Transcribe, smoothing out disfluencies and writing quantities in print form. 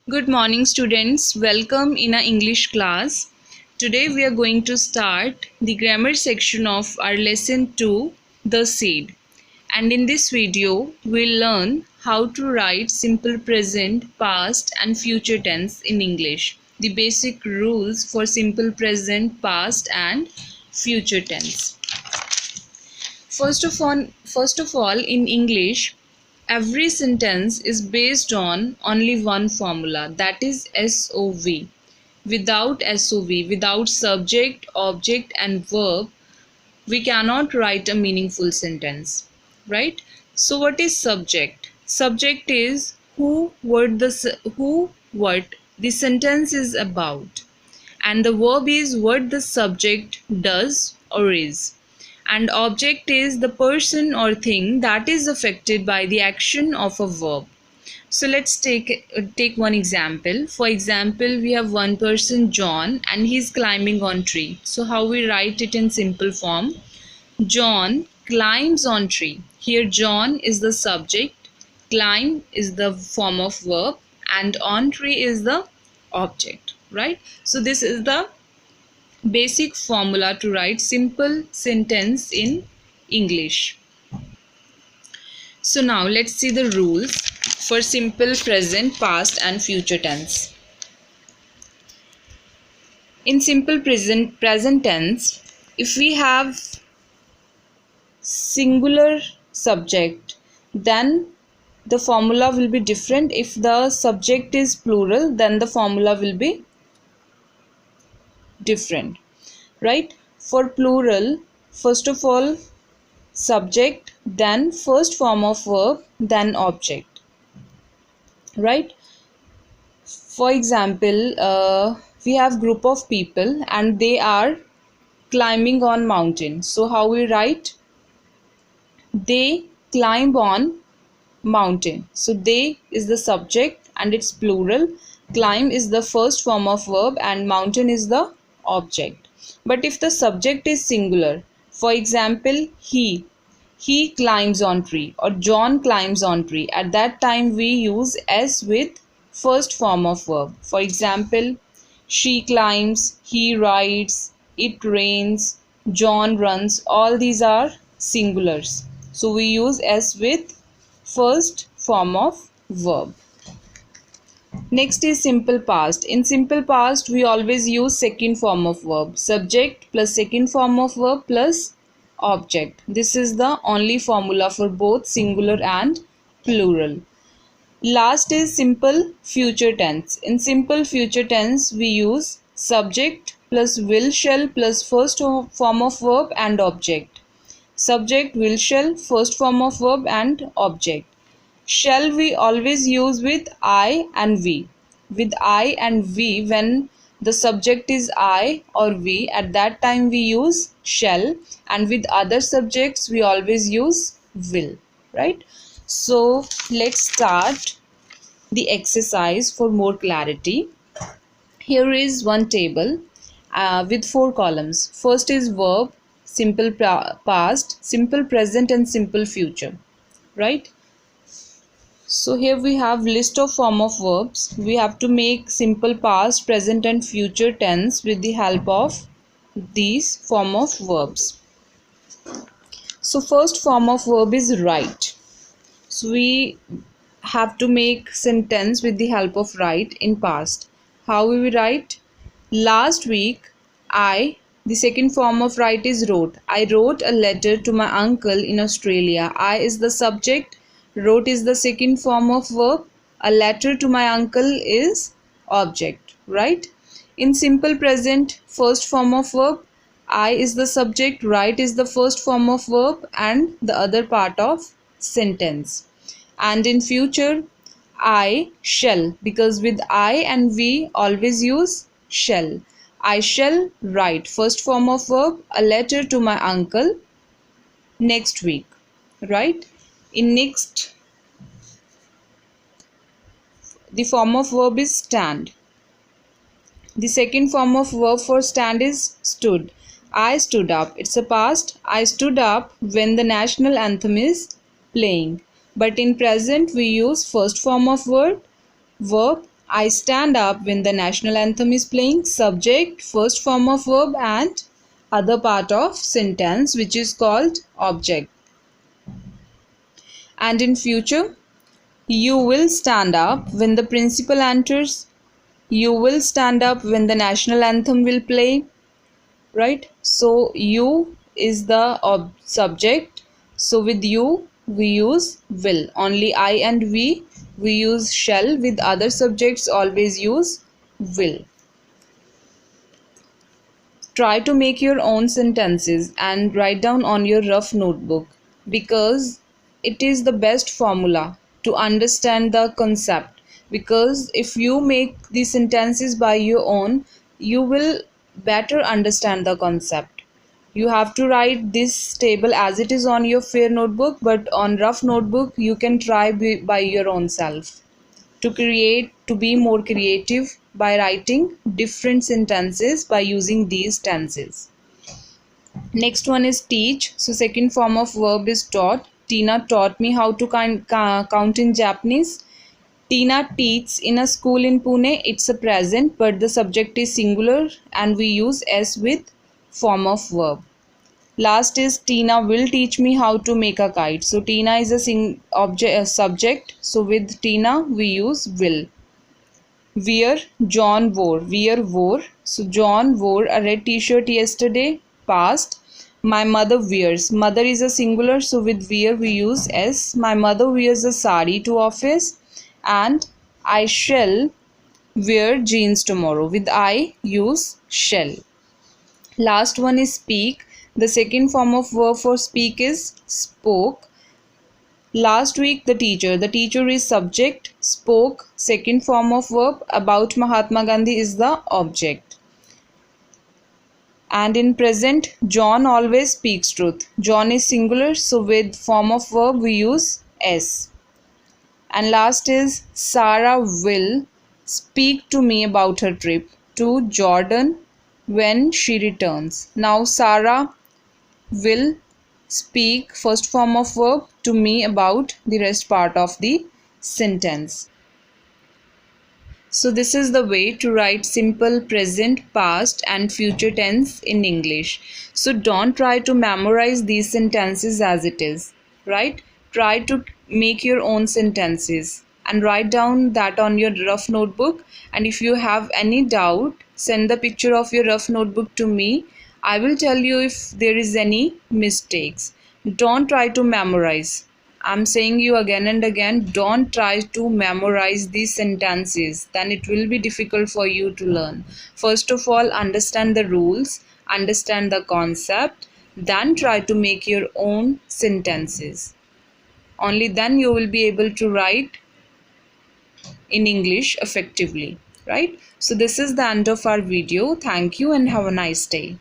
Good morning, students. Welcome in our English class. Today we are going to start the grammar section of our lesson 2, The Seed. And in this video, we'll learn how to write simple present, past and future tense in English. The basic rules for simple present, past and future tense. First of all, in English, every sentence is based on only one formula, that is SOV. Without SOV, without subject, object and verb, we cannot write a meaningful sentence, right? So what is subject? Subject is who, what the sentence is about, and the verb is what the subject does or is, and object is the person or thing that is affected by the action of a verb. So let's take one example. For example, we have one person, John, and he's climbing on tree. So how we write it in simple form? John climbs on tree. Here John is the subject, climb is the form of verb, and on tree is the object, right? So this is the basic formula to write simple sentence in English. So now let's see the rules for simple present, past and future tense. In simple present tense, if we have singular subject, then the formula will be different. If the subject is plural, then the formula will be different, right? For plural, first of all subject, then first form of verb, then object, right? For example, we have group of people and they are climbing on mountain. So how we write? They climb on mountain. So they is the subject and it's plural, climb is the first form of verb and mountain is the object. But if the subject is singular, for example, he climbs on tree or John climbs on tree, at that time we use S with first form of verb. For example, she climbs, he rides, it rains, John runs, all these are singulars. So we use S with first form of verb. Next is simple past. In simple past, we always use second form of verb. Subject plus second form of verb plus object. This is the only formula for both singular and plural. Last is simple future tense. In simple future tense, we use subject plus will shall plus first form of verb and object. Subject, will shall, first form of verb and object. Shall we always use with I and we. With I and we, when the subject is I or we, at that time we use shall, and with other subjects we always use will, right? So let's start the exercise for more clarity. Here is one table with 4 columns. First is verb, simple past, simple present and simple future, right? So here we have list of form of verbs. We have to make simple past, present and future tense with the help of these form of verbs. So first form of verb is write. So we have to make sentence with the help of write in past. How will we write? Last week the second form of write is wrote. I wrote a letter to my uncle in Australia. I is the subject, wrote is the second form of verb, a letter to my uncle is object, right? In simple present, first form of verb, I is the subject, write is the first form of verb and the other part of sentence. And in future, I shall, because with I and we always use shall. I shall write, first form of verb, a letter to my uncle next week, right? In next, the form of verb is stand. The second form of verb for stand is stood. I stood up. It's a past. I stood up when the national anthem is playing. But in present we use first form of verb I stand up when the national anthem is playing. Subject, first form of verb, and other part of sentence which is called object. And in future, you will stand up when the principal enters. You will stand up when the national anthem will play. Right? So you is the subject. So with you we use will. Only I and we use shall. With other subjects always use will. Try to make your own sentences and write down on your rough notebook, because it is the best formula to understand the concept. Because if you make the sentences by your own, you will better understand the concept. You have to write this table as it is on your fair notebook, but on rough notebook you can try by your own self to be more creative by writing different sentences by using these tenses. Next one is teach. So second form of verb is taught. Tina taught me how to count in Japanese. Tina teaches in a school in Pune. It's a present, but the subject is singular and we use s with form of verb. Last is Tina will teach me how to make a kite. So Tina is a subject. So with Tina we use will. Wear, John wore. Wear, wore. So John wore a red t-shirt yesterday. Past. My mother wears. Mother is a singular. So with wear we use s. My mother wears a sari to office. And I shall wear jeans tomorrow. With I use shall. Last one is speak. The second form of verb for speak is spoke. Last week the teacher is subject. Spoke, second form of verb. About Mahatma Gandhi is the object. And in present, John always speaks truth. John is singular, so with form of verb we use s. And last is Sarah will speak to me about her trip to Jordan when she returns. Now Sarah will speak, first form of verb, to me about the rest part of the sentence. So this is the way to write simple present, past and future tense in English. So don't try to memorize these sentences as it is, right? Try to make your own sentences and write down that on your rough notebook. And if you have any doubt, send the picture of your rough notebook to me. I will tell you if there is any mistakes. Don't try to memorize. I'm saying you again and again, don't try to memorize these sentences. Then it will be difficult for you to learn. First of all, understand the rules, understand the concept, then try to make your own sentences. Only then you will be able to write in English effectively, right? So this is the end of our video. Thank you and have a nice day.